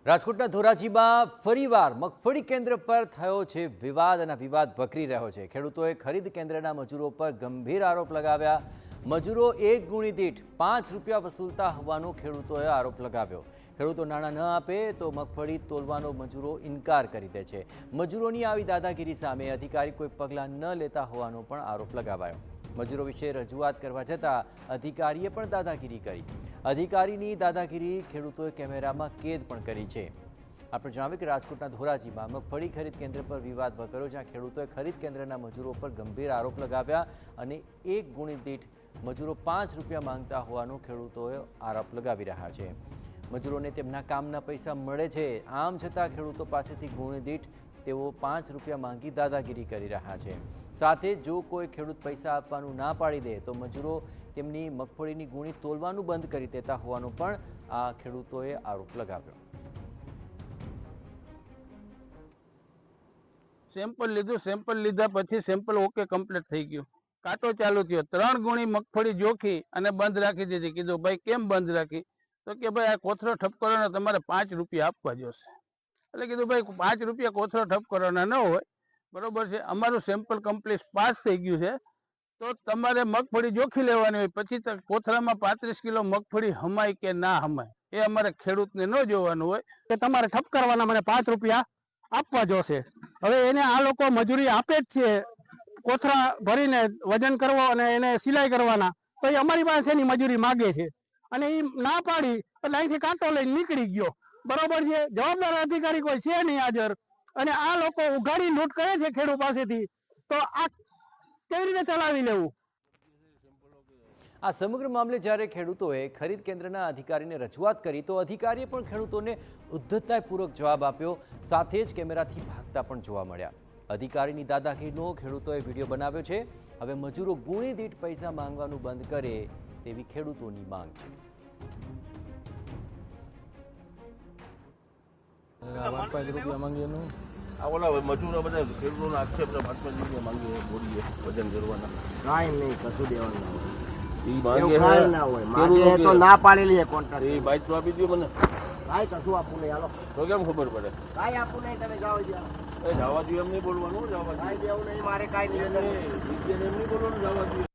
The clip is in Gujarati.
રાજકોટના ધોરાજીમાં ફરીવાર મગફળી કેન્દ્ર પર થયો છે વિવાદ અને વિવાદ વકરી રહ્યો છે। ખેડૂતોએ ખરીદ કેન્દ્રના મજૂરો પર ગંભીર આરોપ લગાવ્યા। મજૂરો એક ગુણી દીઠ 5 રૂપિયા વસૂલતા હોવાનો ખેડૂતોએ આરોપ લગાવ્યો। ખેડૂતો નાણાં ન આપે તો મગફળી તોલવાનો મજૂરો ઇનકાર કરી દે છે। મજૂરોની આવી દાદાગીરી સામે અધિકારી કોઈ પગલાં ન લેતા હોવાનો પણ આરોપ લગાવાયો। મજૂરો વિશે રજૂઆત કરવા છતાં અધિકારીએ પણ દાદાગીરી કરી। અધિકારીની દાદાગીરી ખેડૂતોએ કેમેરામાં કેદ પણ કરી છે। આપણે જણાવ્યું કે રાજકોટના ધોરાજીમાં મગફળી ખરીદ કેન્દ્ર પર વિવાદ વકર્યો, જ્યાં ખેડૂતોએ ખરીદ કેન્દ્રના મજૂરો પર ગંભીર આરોપ લગાવ્યા અને એક ગુણી દીઠ મજૂરો 5 રૂપિયા માંગતા હોવાનો ખેડૂતોએ આરોપ લગાવી રહ્યા છે। મજૂરોને તેમના કામના પૈસા મળે છે, આમ છતાં ખેડૂતો પાસેથી ગુણી દીઠ તેઓ 5 રૂપિયા માંગી દાદાગીરી કરી રહ્યા છે। સાથે જો કોઈ ખેડૂત પૈસા આપવાનું ના પાડી દે તો મજૂરો તેમની મગફળીની ગુણી તોલવાનું બંધ કરી દેતા હોવાનો પણ આ ખેડૂતોએ આરોપ લગાવ્યો। સેમ્પલ લીધા પછી સેમ્પલ ઓકે કમ્પ્લીટ થઈ ગયું, કાંટો ચાલુ થયો, 3 ગુણી મગફળી જોખી અને બંધ રાખી દીધી। કીધું ભાઈ કેમ બંધ રાખી? તો કે ભાઈ આ કોથળો ઠપ કરવાનો, તમારે 5 રૂપિયા આપવા જોશે। એટલે કીધું ભાઈ 5 રૂપિયા કોથળો ઠપ કરવાના ન હોય, બરોબર છે, અમારું સેમ્પલ કમ્પ્લીટ પાસ થઈ ગયું છે, તો તમારે મગફળી જોખી લેવાની હોય, પછી કોથળામાં 35 કિલો મગફળી હમાય કે ના હમાય એ અમારે ખેડૂતને ન જોવાનું હોય કે તમારે ઠપ કરવાના, મને 5 રૂપિયા આપવા જોશે। હવે એને આ લોકો મજૂરી આપે જ છે, કોથળા ભરીને વજન કરવો અને એને સિલાઈ કરવાના, તો એ અમારી પાસે એની મજૂરી માગે છે અને એ ના પાડી એટલે અહીંથી કાંટો લઈને નીકળી ગયો, બરોબર છે। જવાબદાર અધિકારી કોઈ છે નહીં હાજર અને આ લોકો ઉઘાડી લૂંટ કરે છે ખેડૂત પાસેથી, તો આ કેવી રીતે ચલાવી લેવું? આ સમગ્ર મામલે જ્યારે ખેડૂતોએ ખરીદ કેન્દ્રના અધિકારીને રજૂઆત કરી તો અધિકારીએ પણ ખેડૂતોને ઉદ્ધતતાપૂર્વક જવાબ આપ્યો, સાથે જ કેમેરાથી ભાગતા પણ જોવા મળ્યા। અધિકારીની દાદાગીરીનો ખેડૂતોએ વિડીયો બનાવ્યો છે। હવે મજૂરો ગુણી દીઠ પૈસા માંગવાનું બંધ કરે તેવી ખેડૂતોની માંગ છે। મજૂરો બધા ખેડૂતોના આક્ષેપ 5 રૂપિયા માંગીએ, બોરીએ વજન કરવાના, કાંઈ નહીં, કશું દેવાનું ના હોય। ના પાડેલી કોન્ટ્રાક્ટ એ બાઈક તો આપી દો મને, કાંઈ કશું આપવું નહીં, હાલો તો કેમ ખબર પડે? કાંઈ આપવું નહીં, તમે જાઓ જવા દો, એમ નહીં બોલવાનું, જવા દો, કાંઈ દેવું નહીં, મારે કાંઈ નહીં, એમ નહીં બોલવાનું, જવા દો।